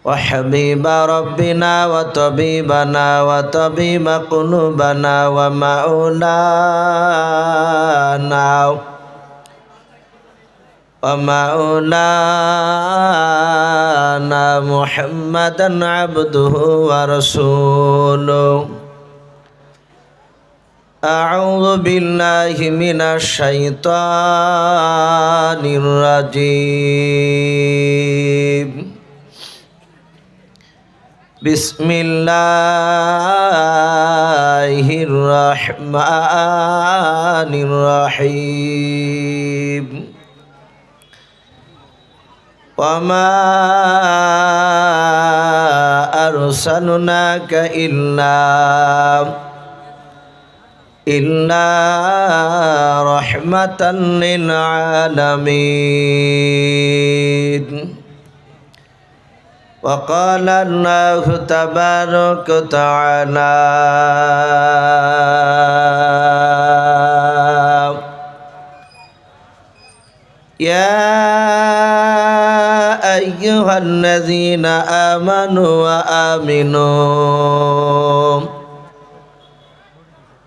وحبيب ربنا وطبيبنا وطبيب قلوبنا ومولانا محمدا عبده ورسوله أعوذ بالله من الشيطان الرجيم بسم الله الرحمن الرحيم وما أرسلناك إلا رحمة للعالمين وقال الله تبارك وتعالى يا أيها الذين آمنوا وآمنوا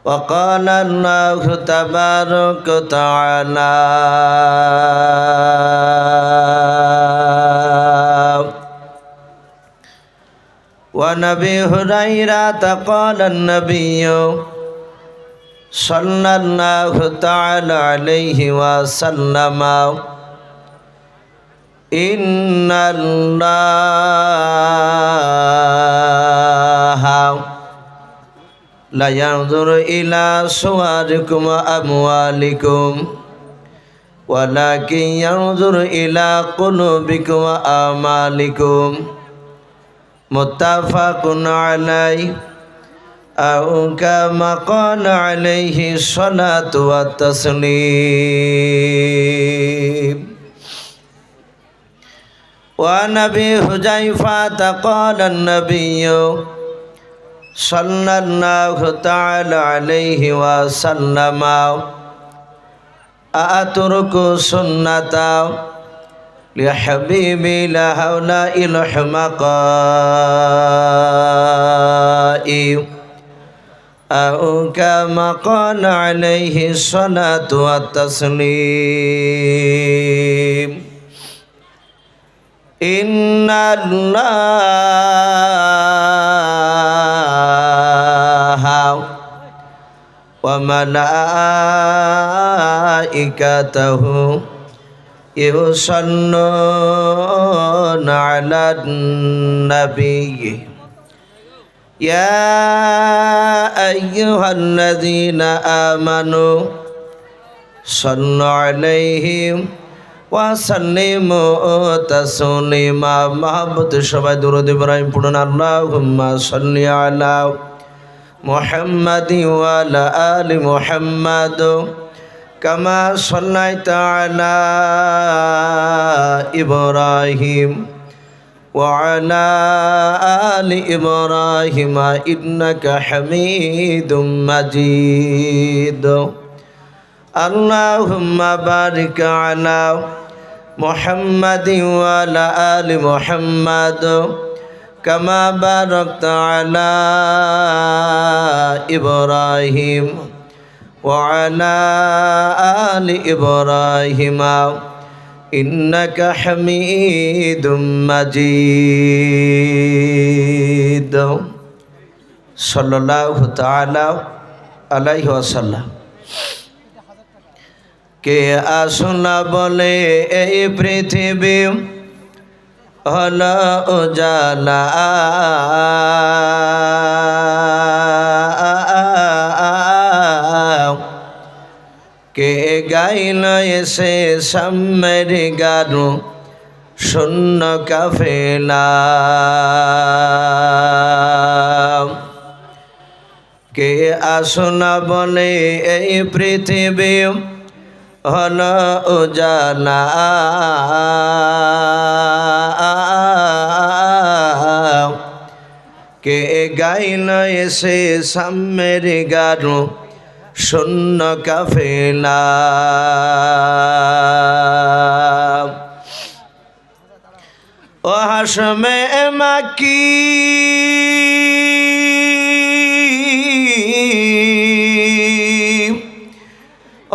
وقال الله تبارك وتعالى وعن أبي هريرة قال النبي صلى الله تعالى عليه وسلم إن الله لا ينظر إلى صوركم وأموالكم ولكن ينظر إلى قلوبكم وأعمالكم متفق عليه أو كما قال عليه الصلاة والتسليم وعن أبي حذيفة قال النبي صلى الله تعالى عليه وسلم أترك سنة لحبيبي لهؤلاء الحمقاء أو كما قال عليه الصلاة والتسليم إن الله وملائكته يصلون على النبي يا أيها الذين آمنوا صلوا عليه وسلموا تسليما محبت সবাই দুরূদ ইব্রাহিম পড়ুন আল্লাহুম্মা সাল্লি আলা محمد وعلى آل محمد كما صليت على إبراهيم وعلى آل إبراهيم إنك حميد مجيد اللهم بارك على محمد وعلى آل محمد كما باركت على إبراهيم وعلى آل إبراهيم إنك حميد مجيد صلى الله تعالى عليه وسلم কে আসনা বলে এই পৃথিবী হলো উজালা কে গাইল এসে সাম্যের গানু শূন্য কাফেলা কে আসনা বলে এই পৃথিবী হলো উজালা কে গাইল এসে সাম্যের গানু শূন্য কাফেলা ও হাশমে মাকি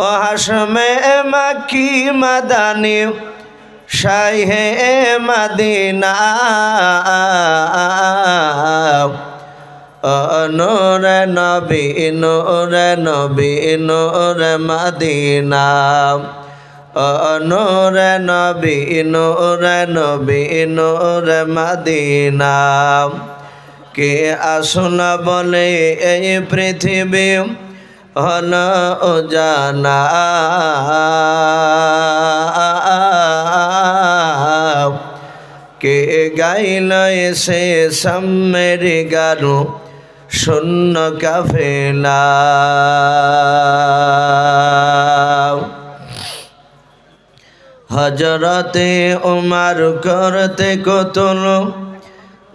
ও হাশমে মাকি মাদানী শাহে মদিনা নূরে নবী নূরে নবী নূরে মদিনা নূরে নবী নূরে নবী নূরে মদিনা কে আসুন বলে এই পৃথিবী হল জানা কে গাইল এসে সামের গারু শূন্য কাফেলা হজরতে উমর করতে কতল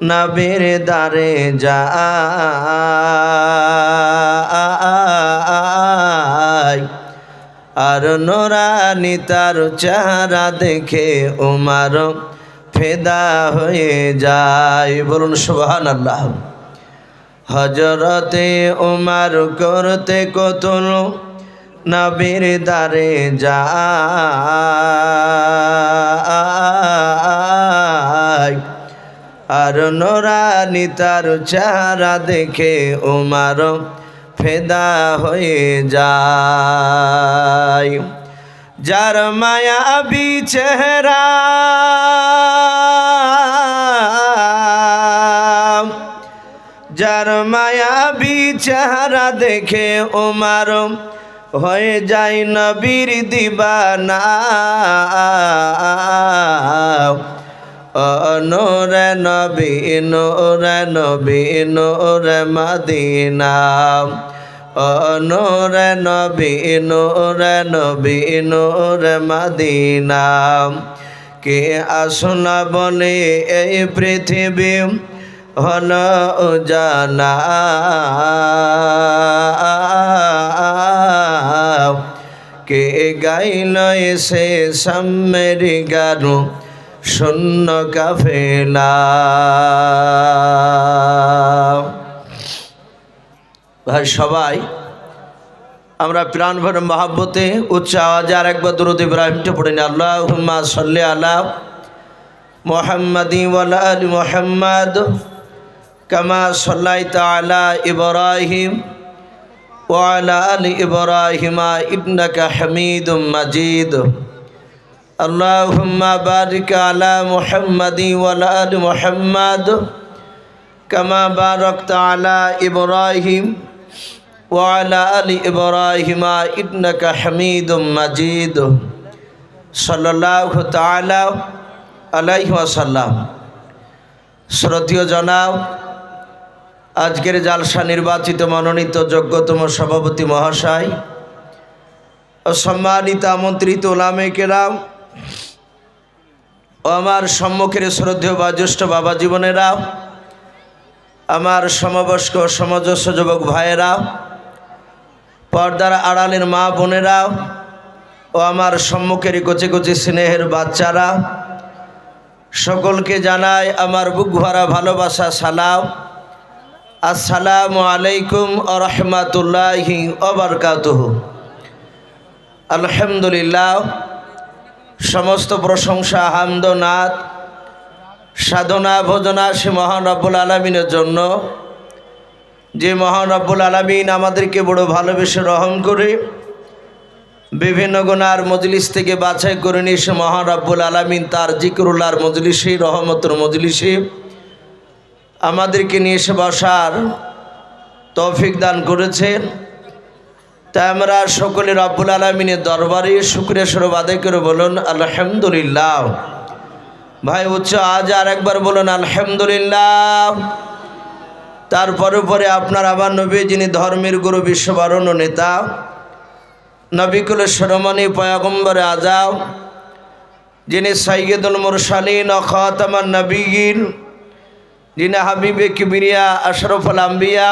নবীর দারে যায় আর নোরানি তার চেহারা দেখে উমর ফেদা হয়ে যায়। বলুন সুবহানাল্লাহ। হজরতে উমর করতে কতল নবীর দারে যায় আর নোরানি তার চেহারা দেখে উমর ফেদা হয়ে যায়। যার মায়াবী চেহারা যার মায়াবী চেহারা দেখে উমর হয়ে যায় নবীর দিবানা নূরে নবী নূরে নবী নূরে মদিনা নূরে নবী নূরে নবী নূরে মদিনা কে আসুন বলে এই পৃথিবী হল জানা কে গাইল এসে সামের গারু শূন্য কাফেলা। ভাই সবাই আমরা প্রাণ ভরে মহাব্বতে উচ্চ আওয়াজে আর একবার দুরূদ ইব্রাহিমটা পড়ে নি। আল্লাহুম্মা সাল্লি আলা মুহাম্মাদি ওয়া আলি মুহাম্মাদ কামা সাল্লাইতা আলা ইব্রাহিম ওয়া আলা আলি ইব্রাহিম ইন্নাকা হামিদুম মাজিদ। আল্লাহুম্মা বারিক আলা মুহাম্মাদি ওয়া আলি মুহাম্মাদ কামা বারাকতা আলা ইব্রাহিম ওয়া আলা আলি ইব্রাহিম ইন্নাকা হামিদুম মাজিদ। সাল্লাল্লাহু তাআলা আলাইহি ওয়াসাল্লাম। শ্রদ্ধেয় জনাব, আজকের জালসা নির্বাচিত মনোনীত যোগ্যতম সভাপতি মহাশয় ও সম্মানিত আমন্ত্রিত উলামায়ে কেরাম ও আমার সম্মুখের শ্রদ্ধেয় বা জ্যেষ্ঠ বাবা জীবনেরা, আমার সমবয়স্ক সমজস্ব যুবক ভাইয়েরা, পর্দার আড়ালের মা বোনেরা ও আমার সম্মুখের কচি কচি স্নেহের বাচ্চারা, সকলকে জানাই আমার বুক ভরা ভালোবাসা সালাম। আসসালামু আলাইকুম ওয়া রাহমাতুল্লাহি ওয়া বারাকাতুহু। আলহামদুলিল্লাহ, সমস্ত প্রশংসা হামদ নাত সাধনা ভোজনা সে মহান রব্বুল আলামিনের জন্য, যে মহান রব্বুল আলামিন আমাদেরকে বড় ভালোবেসে রহম করে বিভিন্ন গুনার মজলিস থেকে বাছাই করে নিয়ে সে মহান রব্বুল আলামিন তার জিকরুল্লাহর মজলিসে, রহমতের মজলিসে আমাদেরকে নিয়ে এসে বসার তৌফিক দান করেছেন। তাই আমরা সকলে রব্বুল আলামিনের দরবারে শুকরিয়া স্বরূপ আদায় করে বলুন আলহামদুলিল্লাহ। ভাই উচ্চ আজ আর একবার বলুন আলহামদুলিল্লাহ। তারপরে পরে আপনার আবার নবী, যিনি ধর্মের গুরু, বিশ্ববরণ্য নেতা, নবিকুল শিরোমণি পয়গম্বর আজম, যিনি সাইয়্যিদুল মুরসালিন ও খাতামান নবিয়্যিন, যিনি হাবিবে কিবরিয়া আশরাফুল আম্বিয়া,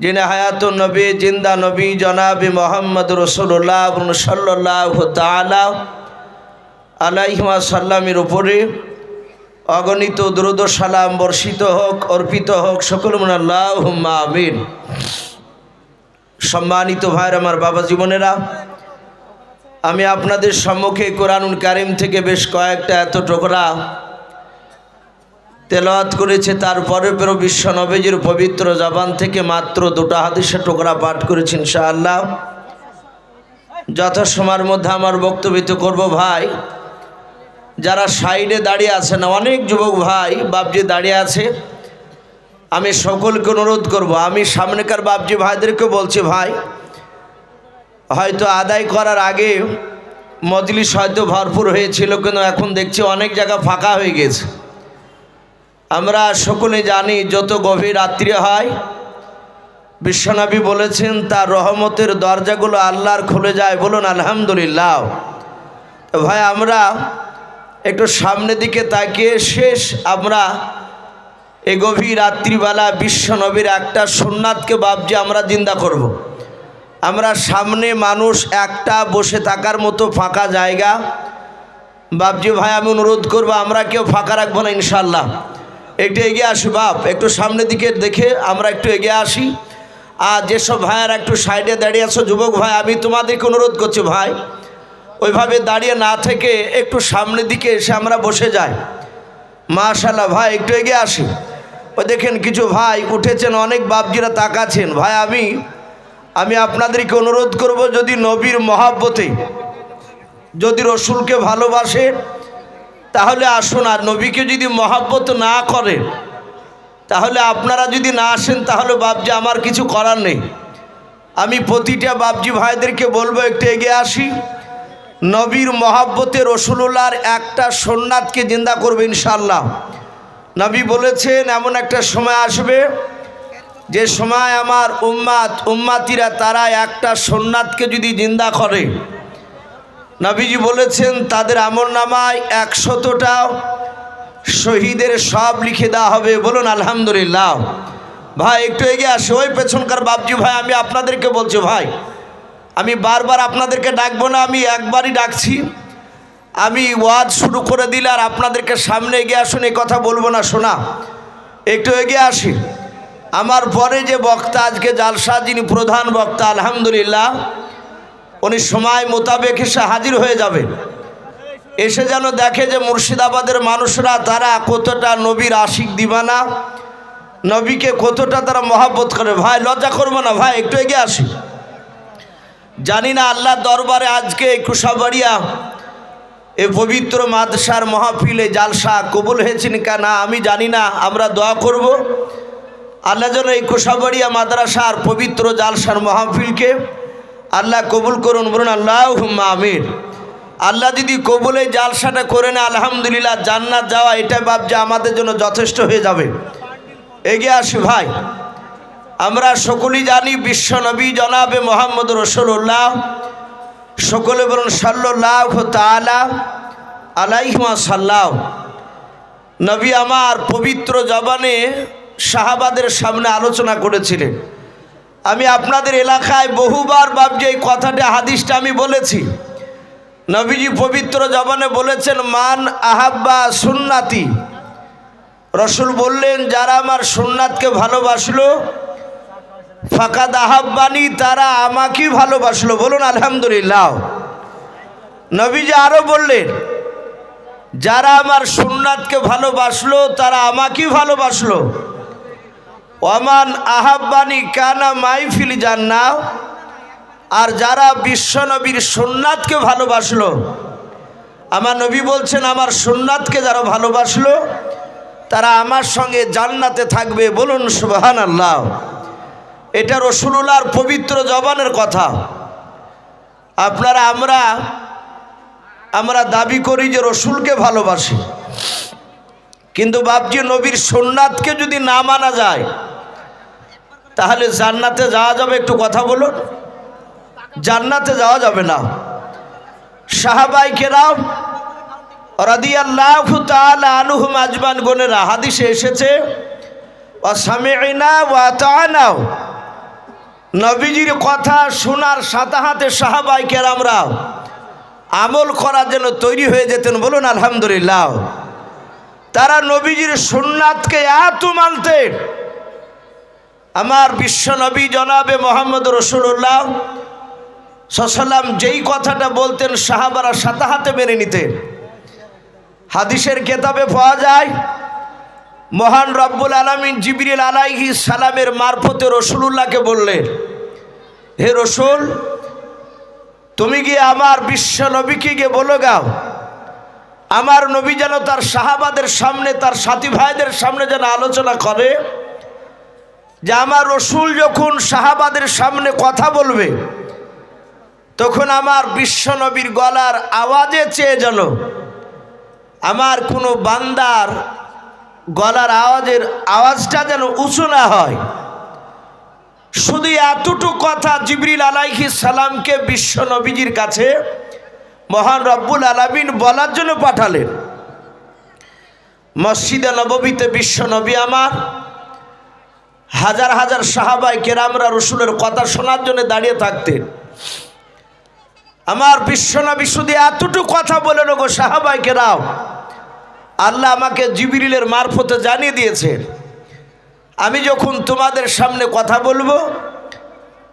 যিনি হায়াতুন নবী, জিন্দা নবী জনাবে মুহাম্মদ রাসূলুল্লাহ সাল্লাল্লাহু তাআলা আলাইহি ওয়াসাল্লামের উপরে অগণিত দরুদ ও সালাম বর্ষিত হোক, অর্পিত হোক, সকল মনে আল্লাহুম্মা আমিন। সম্মানিত ভাইয়ের আমার, বাবা জীবনেরা, আমি আপনাদের সম্মুখে কোরআনুল কারীম থেকে বেশ কয়েকটা এত টুকরা তেলাওয়াত করেছে। তারপরে পেরো বিশ্ব নবীজির পবিত্র জবান থেকে মাত্র দুটো হাদিসের টুকরা পাঠ করেছি ইনশাআল্লাহ। যথাসময়ের মধ্যে আমার বক্তব্য করব। ভাই যারা সাইডে দাঁড়িয়ে আছেন, অনেক যুবক ভাই বাপজি দাঁড়িয়ে আছে, আমি সকলকে অনুরোধ করব, আমি সামনেকার বাপজি ভাইদেরকে বলছি, ভাই হয়তো আদায় করার আগে মজলিস হয়তো ভরপুর হয়েছিল, কিন্তু এখন দেখছি অনেক জায়গা ফাঁকা হয়ে গেছে। আমরা সকলে জানি যত গভীর রাত্রি হয়, বিশ্বনবী বলেছেন তার রহমতের দরজাগুলো আল্লাহর খুলে যায়, বলুন আলহামদুলিল্লাহ। তো ভাই আমরা একটু সামনের দিকে তাকিয়ে শেষ আমরা এই গভীর রাত্রিবেলা বিশ্বনবীর একটা সুন্নাতকে বাপজি আমরা জিন্দা করব। আমরা সামনে মানুষ একটা বসে থাকার মতো ফাঁকা জায়গা, বাপজি ভাই আমি অনুরোধ করব, আমরা কেউ ফাঁকা রাখবো না ইনশাল্লাহ। একটু এগিয়ে আসি বাপ, একটু সামনের দিকে দেখে আমরা একটু এগিয়ে আসি। আর যেসব ভাইয়ারা একটু সাইডে দাঁড়িয়ে আছো যুবক ভাই, আমি তোমাদেরকে অনুরোধ করছি ভাই ওইভাবে দাঁড়িয়ে না থেকে একটু সামনের দিকে এসে আমরা বসে যাই। মাশাআল্লাহ ভাই একটু এগিয়ে আসি। ওই দেখেন কিছু ভাই উঠেছেন, অনেক বাপজিরা তাকাচ্ছেন। ভাই আমি আপনাদেরকে অনুরোধ করব, যদি নবীর মহাব্বতে, যদি রসুলকে ভালোবাসে তাহলে আসুন। আর নবীকে যদি মহাব্বত না করে তাহলে আপনারা যদি না আসেন তাহলে বাপজি আমার কিছু করার নেই। আমি প্রতিটা বাপজি ভাইদেরকে বলবো একটু এগিয়ে আসি। নবীর মহাব্বতে রসুলুল্লাহর একটা সুন্নাতকে জিন্দা করবে ইনশাআল্লাহ। নবী বলেছেন এমন একটা সময় আসবে যে সময় আমার উম্মাতিরা তারা একটা সুন্নাতকে যদি জিন্দা করে, নবীজি বলেছেন তাদের আমলনামায় 100টা শহীদের সব লিখে দেওয়া হবে, বলুন আলহামদুলিল্লাহ। ভাই একটু এগিয়ে আসে, ওই পেছনকার বাপজি ভাই আমি আপনাদেরকে বলছি, ভাই আমি বারবার আপনাদেরকে ডাকবো না, আমি একবারই ডাকছি। আমি ওয়াজ শুরু করে দিলে আর আপনাদেরকে সামনে এগিয়ে আসুন এই কথা বলবো না, শোনা একটু এগিয়ে আসি। আমার পরে যে বক্তা আজকে জালসা, যিনি প্রধান বক্তা আলহামদুলিল্লাহ, উনি সময় মোতাবেক এসে হাজির হয়ে যাবে। এসে যেন দেখে যে মুর্শিদাবাদের মানুষরা তারা কতটা নবীর আশিক দিবানা, নবীকে কতটা তারা মহাব্বত করে। ভাই লজ্জা করবো না, ভাই একটু এগিয়ে আসি। জানি না আল্লাহ দরবারে আজকে কুশাবাড়িয়া এই পবিত্র মাদ্রাসার মাহফিলে জালসা কবুল হয়েছেন কেনা আমি জানি না, আমরা দোয়া করব আল্লাহ যেন এই কুশাবাড়িয়া মাদ্রাসার পবিত্র জালসার মাহফিলকে আল্লাহ কবুল করুন, বলুন আল্লাহুম্মা আমিন। আল্লাহ যদি কবুলে জালসাটা করে না আলহামদুলিল্লাহ, জান্নাত যাওয়া এটা বাপজি আমাদের জন্য যথেষ্ট হয়ে যাবে। এগিয়ে আসি ভাই, আমরা সকলেই জানি বিশ্ব নবী জনাবে মোহাম্মদ রসুল্লাহ, সকলে বলুন সাল্লাল্লাহু তাআলা আলাইহি ওয়াসাল্লাম। নবী আমার পবিত্র জবানে সাহাবাদের সামনে আলোচনা করেছিলেন। আমি আপনাদের এলাকায় বহুবার বাপজি এই কথাটা হাদিসটা আমি বলেছি। নবীজি পবিত্র জবানে বলেছেন মান আহাব্বা সুন্নাতি, রসুল বললেন যারা আমার সুন্নাতকে ভালোবাসলো, ফাকাদ আহাব্বানি, তারা আমাকেই ভালোবাসলো, বলুন আলহামদুলিল্লাহ। নবীজি আরো বললেন যারা আমার সুন্নাতকে ভালোবাসলো তারা আমাকেই ভালোবাসলো। ওমান আহাব্বানি কানা মাইফিল জান্নাহ, আর যারা বিশ্ব নবীর সুন্নাতকে ভালোবাসলো, আমার নবী বলছেন আমার সুন্নাতকে যারা ভালোবাসলো তারা আমার সঙ্গে জান্নাতে থাকবে, বলুন সুবহানাল্লাহ। এটা রসুলুল্লাহর পবিত্র জবানের কথা। আপনারা আমরা দাবি করি যে রসুলকে ভালোবাসি, কিন্তু বাপজি নবীর সুন্নাতকে যদি না মানা যায় তাহলে জান্নাতে যাওয়া যাবে? একটু কথা বলুন, জান্নাতে যাওয়া যাবে না। সাহাবায়ে কেরাম রাদিয়াল্লাহু তাআলা আনহুম আজমান গনেরা, হাদিসে এসেছে ওয়া সামি'না ওয়া আতা'না, নবীজির কথা শোনার সাথে সাথে সাহাবায়ে কেরামরা আমল করার জন্য তৈরি হয়ে যেতেন, বলুন আলহামদুলিল্লাহ। তারা নবীজির সুন্নাতকে এত মানতেন। আমার বিশ্ব নবী জনাবে মোহাম্মদ রাসূলুল্লাহ সাল্লাল্লাহু আলাইহি ওয়াসাল্লাম যেই কথাটা বলতেন সাহাবারা সাথে হাতে মেনে নিতেন। হাদিসের কিতাবে পাওয়া যায় মহান রব্বুল আলামিন জিবরিল আলাইহিস সালামের মারফতে রাসূলুল্লাহকে বললেন, হে রাসূল, তুমি গিয়ে আমার বিশ্ব নবীকে গিয়ে বলে গাও, আমার নবী যেন তার সাহাবাদের সামনে, তার সাথী ভাইদের সামনে যেন আলোচনা করে যে আমার রাসূল যখন সাহাবাদের সামনে কথা বলবে তখন আমার বিশ্ব নবীর গলার আওয়াজে চেয়ে যেন আমার কোনো বান্দার গলার আওয়াজটা যেন উঁচু না হয়। শুধু এতটুকু কথা জিবরিল আলাইহিস সালামকে বিশ্ব নবীজির কাছে মহান রব্বুল আলামিন বলার জন্য পাঠালেন। মসজিদে নববীতে বিশ্ব নবী আমার হাজার হাজার সাহাবায়ে কেরামরা রাসূলের কথা শোনার জন্য দাঁড়িয়ে থাকতেন। আমার বিশ্ব নবী শুধু এতটুকু কথা বলেন, গো সাহাবায়ে কেরাম, আল্লাহ আমাকে জিবরিলের মারফতে জানিয়ে দিয়েছেন আমি যখন তোমাদের সামনে কথা বলবো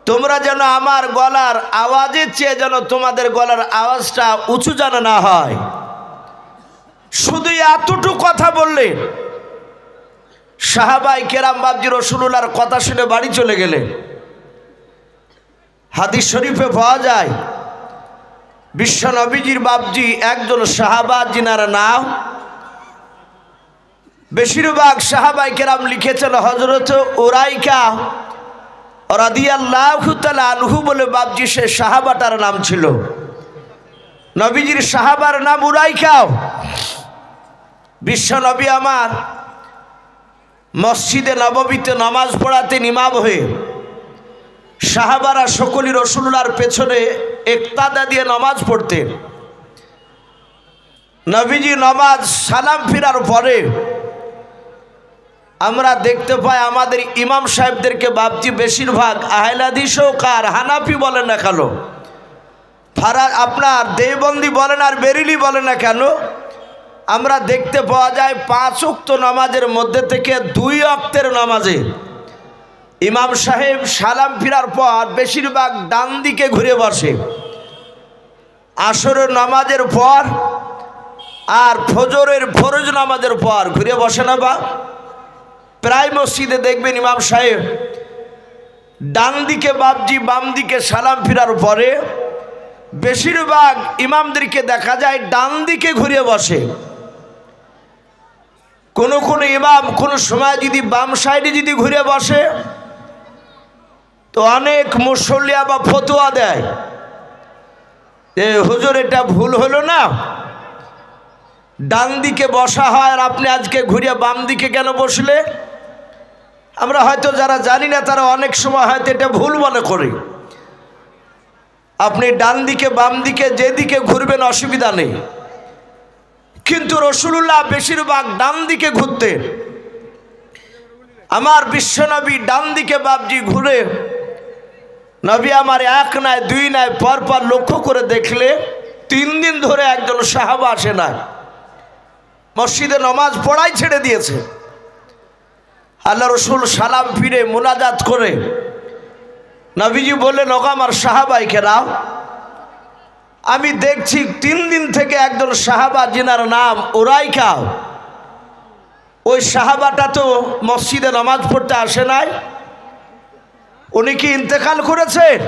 তোমরা যেন আমার গলার আওয়াজের চেয়ে যেন তোমাদের গলার আওয়াজটা উঁচু যেন না হয়। শুধু এতটুকু কথা বললেন। সাহাবায়ে কেরাম বাবজি রাসূলুল্লাহর কথা শুনে বাড়ি চলে গেলেন। হাদিস শরীফে পাওয়া যায় বিশ্ব নবীজির বাবজি একজন সাহাবা যিনার নাম বেশিরভাগ সাহাবায়ে কেরাম লিখেছেন হযরত উরাইকা রাদিয়াল্লাহু তাআলা আনহু বলে বাবজি সে সাহাবাটার নাম ছিল। নবীজির সাহাবার নাম উরাইকা। বিশ্ব নবী আমার মসজিদে নববীতে নামাজ পড়াতেন ইমাম হয়ে। সাহাবারা সকলেই রাসূলুল্লাহর পেছনে ইক্তাদা দিয়ে নামাজ পড়তেন। নবীজি নামাজ সালাম ফিরার পরে আমরা দেখতে পাই আমাদের ইমাম সাহেবদেরকে বাবজি বেশিরভাগ আহলে হাদিস ও কার হানাফি বলেন না কেন, আপনার দেওবন্দি বলেন আর বেরেলি বলেন না কেন, আমরা দেখতে পাওয়া যায় 5 ওয়াক্ত নামাজের মধ্যে থেকে 2 ওয়াক্তের নামাজে ইমাম সাহেব সালাম ফিরার পর বেশিরভাগ ডান দিকে ঘুরে বসে। আসরের নামাজের পর আর ফরজ নামাজের পর ঘুরে বসে না। বা প্রায় মসজিদে দেখবেন ইমাম সাহেব ডান দিকে বাবজি বাম দিকে সালাম ফিরার পরে বেশিরভাগ ইমামদেরকে দেখা যায় ডান দিকে ঘুরে বসে। কোনো কোনো ইমাম কোনো সময় যদি বাম সাইডে যদি ঘুরে বসে তো অনেক মুসল্লিয়া বা ফতোয়া দেয় যে হুজুর এটা ভুল হলো না, ডান দিকে বসা হয় আর আপনি আজকে ঘুরে বাম দিকে কেন বসলে? আমরা হয়তো যারা জানি না তারা অনেক সময় হয়তো এটা ভুল মনে করি। আপনি ডান দিকে বাম দিকে যেদিকে ঘুরবেন অসুবিধা নেই, কিন্তু রাসূলুল্লাহ বেশিরভাগ ডান দিকে ঘুরতেন। আমার বিশ্বনবী ডান দিকে বাবজি ঘুরে নবী আমার 1 নয় 2 নয় পরপর লক্ষ্য করে দেখলে 3 দিন ধরে একজন সাহাবা আসে না, মসজিদে নামাজ পড়াই ছেড়ে দিয়েছে। আল্লাহ রাসূল সালাম ফিরে মুনাজাত করে নবীজি বললেন, ওগো আমার সাহাবায়ে কেরাম, আমি দেখছি 3 দিন থেকে একজন সাহাবা যিনার নাম উরাইকা, ওই সাহাবাটা তো মসজিদে নামাজ পড়তে আসে নাই, উনি কি ইন্তেকাল করেছেন?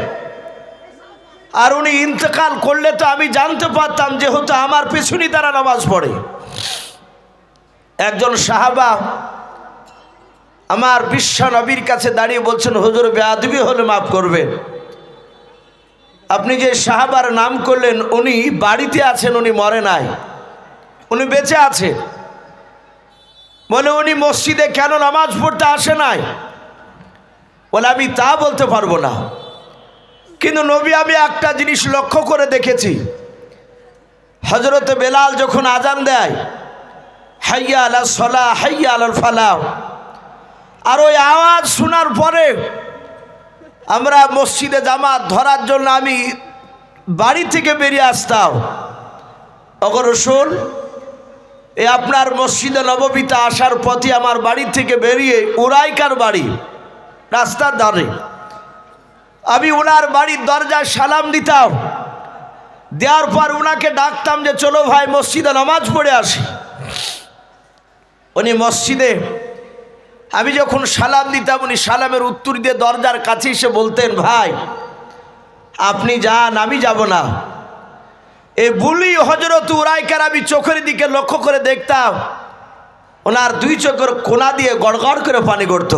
আর উনি ইন্তেকাল করলে তো আমি জানতে পারতাম, যেহেতু আমার পেছনেই তারা নামাজ পড়ে। একজন সাহাবা আমার বিশ্ব নবীর কাছে দাঁড়িয়ে বলছেন, হুজুর বেয়াদবি হলে মাফ করবেন, আপনি যে সাহাবার নাম করলেন উনি বাড়িতে আছেন, উনি মরে নাই, উনি বেঁচে আছেন। বলে উনি মসজিদে কেন নামাজ পড়তে আসে নাই? বলে আমি তা বলতে পারবো না, কিন্তু নবী আমি একটা জিনিস লক্ষ্য করে দেখেছি, হযরত বেলাল যখন আজান দেয় হাইয়া আলাস সালাহ হাইয়া আলাল ফালাহ, আর ওই আওয়াজ শোনার পরে আমরা মসজিদে জামাত ধরার জন্য আমি বাড়ি থেকে বেরিয়ে আসতাম। ওগো রাসূল, এই আপনার মসজিদে নববীতে আসার পথে আমার বাড়ি থেকে বেরিয়ে উরাইকার বাড়ি রাস্তার ধারে, আমি ওনার বাড়ির দরজায় সালাম দিতাম। দেওয়ার পর ওনাকে ডাকতাম যে চলো ভাই মসজিদে নামাজ পড়ে আসি। উনি মসজিদে আমি যখন সালাম দিতাম উনি সালামের উত্তর দিয়ে দরজার কাছে এসে বলতেন, ভাই আপনি যান, আমি যাব না। এই বুলি হযরত উরাইকার আমি চোখের দিকে লক্ষ্য করে দেখতাম, ওনার দুই চোখের কোনা দিয়ে গড়গড় করে পানি গড়ত।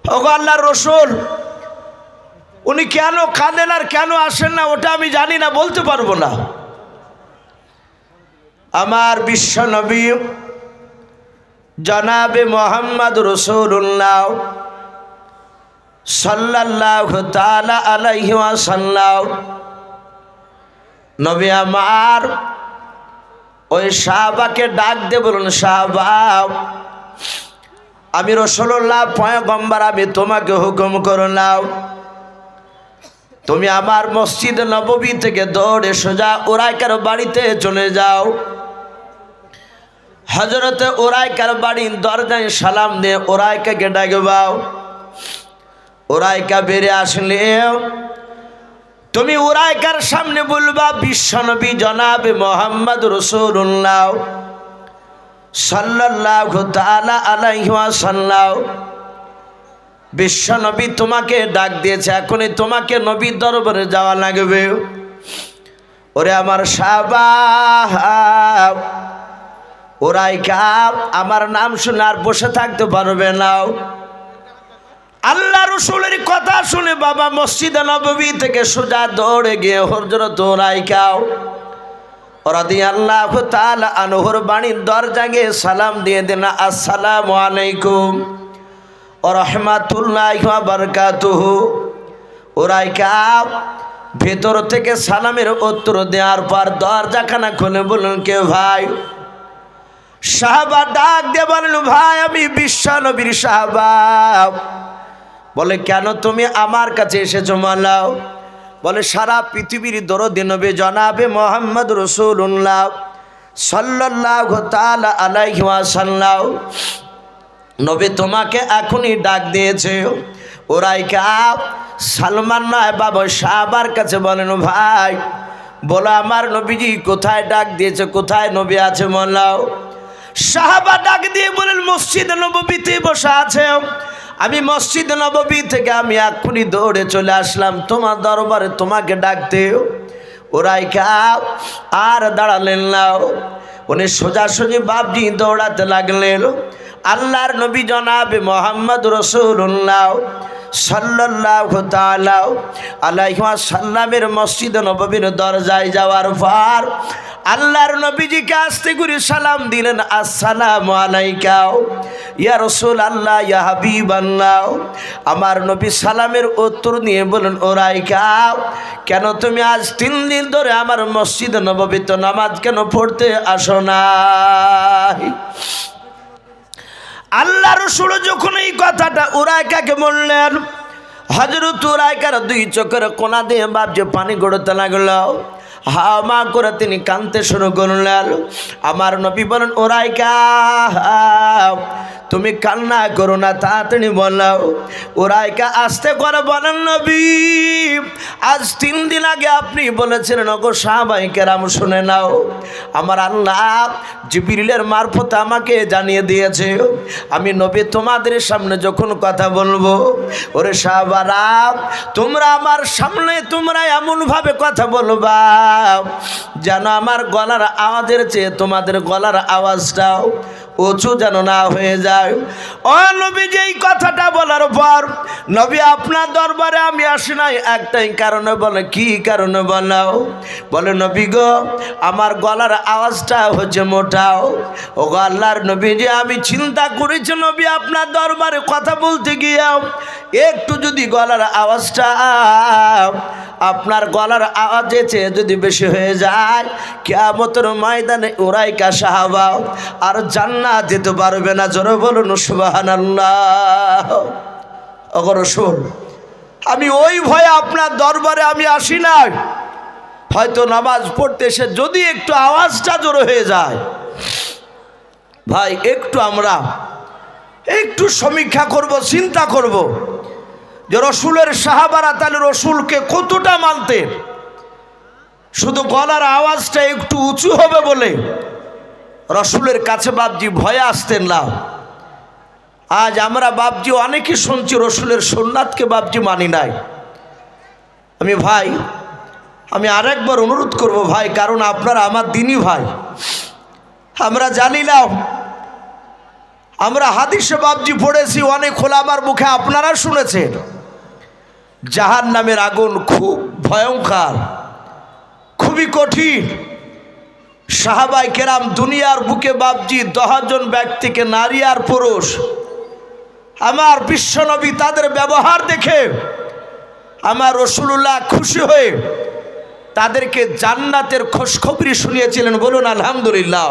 ওগো আল্লাহর রাসূল, উনি কেন কাঁদেন আর কেন আসেন না ওটা আমি জানি না, বলতে পারবো না। আমার বিশ্ব নবী জনাবে মোহাম্মদ রাসূলুল্লাহ সাল্লাল্লাহু তাআলা আলাইহি ওয়াসাল্লাম নবী আমার ওই সাহাবাকে ডাক দিয়ে বলুন, সাহাবা আমি রাসূলুল্লাহ পয়গম্বর, আমি তোমাকে হুকুম করলাম তুমি আমার মসজিদ নববী থেকে দৌড়ে সোজা উরাইকার বাড়িতে চলে যাও। হযরতে উরাইকার বাড়ির দরজায় সালাম দিয়ে উরাইকাকে ডাকবাও। উরাইকা বেরিয়ে আসলে তুমি উরাইকার সামনে বলবা, বিশ্বনবী জনাবে মোহাম্মদ রাসূলুল্লাহ সাল্লাল্লাহু তাআলা আলাইহি ওয়াসাল্লাম বিশ্বনবী তোমাকে ডাক দিয়েছে, এখনই তোমাকে নবীর দরবারে যাওয়া লাগবে। ওরে আমার সাহাবা, উরাইকা আমার নাম শুনে আর বসে থাকতে পারবে না। আল্লাহ রাসূলের কথা শুনে বাবা মসজিদে নববী থেকে সোজা দৌড়ে গিয়ে হযরত উরাইকা রাদিয়াল্লাহু তাআলা আনহুর বাড়ির দরজা গিয়ে সালাম দিয়ে দেন, আসসালামু আলাইকুম ওয়া রাহমাতুল্লাহি ওয়া বারাকাতুহু। উরাইকা ভেতর থেকে সালামের উত্তর দেওয়ার পর দরজাখানা খুলে বললেন, কে ভাই? সাহাবা ডাক দিয়ে বললেন, ভাই আমি বিশ্বনবীর সাহাবা। বলে, কেন তুমি আমার কাছে এসেছো মালাও? বলে, সারা পৃথিবীর দরদি নবী জনাবে মোহাম্মদ রাসূলুল্লাহ সাল্লাল্লাহু তাআলা আলাইহি ওয়াসাল্লাম নবী তোমাকে এখনই ডাক দিয়েছে। উরাইকা সালমান নয় বাবা সাহাবার কাছে বলেন, ভাই বলো আমার নবীজি কোথায় ডাক দিয়েছে, কোথায় নবী আছে মালাও? সাহাবা ডাক দিয়ে বলেন, মসজিদ নববীতে বসে আছে। আমি মসজিদ নববী থেকে আমি এক্ষুনি দৌড়ে চলে আসলাম তোমার দরবারে তোমাকে ডাকতে। উরাইকা আর দাঁড়ালেন না, উনি সোজাসুজি বাবজি দৌড়াতে লাগলেন। আল্লাহর নবী জনাবে মোহাম্মদ রাসূলুল্লাহ সাল্লাল্লাহু তাআলা আলাইহি ওয়াসাল্লামের মসজিদ নববীর দরজায় যাওয়ার পর আল্লাহর নবীজিকে আস্তে করে সালাম দিলেন, আসসালামু আলাইকা ইয়া রাসূলুল্লাহ ইয়া হাবিবাল্লাহ। আমার নবী সালামের উত্তর নিয়ে বলেন, উরাইকা কেন তুমি আজ 3 দিন ধরে আমার মসজিদ নববীতে নামাজ কেন পড়তে আসো না? আল্লাহ রাসূল যখন এই কথাটা উরাইকাকে বললেন, হযরত উরাইকার 2 চোখের কোনা দিয়ে বাবজে পানি গড়তে লাগলো। হামা করে তিনি কাঁদতে শুরু করলেন। আমার নবী বলেন, উরাইকা তুমি কান্না করো না, তাড়াতাড়ি বলো। উরাইকা আস্তে করে বলেন, নবী আজ 3 দিন আগে আপনি বলেছিলেন, ওগো সাহাবায়ে কেরাম শুনে নাও, আমার আল্লাহ জিবরিলের মারফত আমাকে জানিয়ে দিয়েছে আমি নবী তোমাদের সামনে যখন কথা বলবো, ওরে সাহাবারা তোমরা আমার সামনে তোমরা এমনভাবে কথা বলবা যেন আমার গলার আওয়াজের চেয়ে তোমাদের গলার আওয়াজটাও উঁচু যেন না হয়ে যায়। ও নবী যেই কথাটা বলার পর নবী আপনার দরবারে আমি আসি নাই একটাই কারণে। বলে, কি কারণে বলাও? বলে, নবী গো আমার গলার আওয়াজটা হচ্ছে মোটাও। ও গো আল্লাহর নবী যে আমি চিন্তা করেছি নবী আপনার দরবারে কথা বলতে গিয়েও একটু যদি গলার আওয়াজটা আপনার গলার আওয়াজের চেয়ে যদি বেশি হয়ে যায়, কিয়ামতের ময়দানে উরাইকা সাহাবা আর জান্নাত যেতে পারবে না। জোরে বলুন সুবহানাল্লাহ। ওগো রাসূল আমি ওই ভয়ে আপনার দরবারে আমি আসি না, হয়তো নামাজ পড়তে এসে যদি একটু আওয়াজটা জোরে হয়ে যায় ভাই একটু আমরা একটু সমীক্ষা করব, চিন্তা করব যে রসুলের সাহাবারা তাহলে রসুলকে কতটা মানতে। শুধু গলার আওয়াজটা একটু উঁচু হবে বলে রসুলের কাছে বাপজি ভয়ে আসতেন না। আজ আমরা বাপজি অনেকে শুনছি রসুলের সুন্নাতকে বাপজি মানি নাই। আমি আরেকবার অনুরোধ করব ভাই, কারণ আপনারা আমার দিনই ভাই, আমরা জানি না, আমরা হাদিসে বাপজি পড়েছি অনেক খোলাবার মুখে, আপনারা শুনেছেন জাহান্নামের আগুন খুব ভয়ঙ্কর, খুবই কঠিন। সাহাবায়ে কেরাম দুনিয়ার বুকে বাপজি 10 জন ব্যক্তিকে, নারী আর পুরুষ, আমার বিশ্বনবী তাদের ব্যবহার দেখে আমার রাসূলুল্লাহ খুশি হয়ে তাদেরকে জান্নাতের খোঁজখবরি শুনিয়েছিলেন। বলুন আলহামদুলিল্লাহ।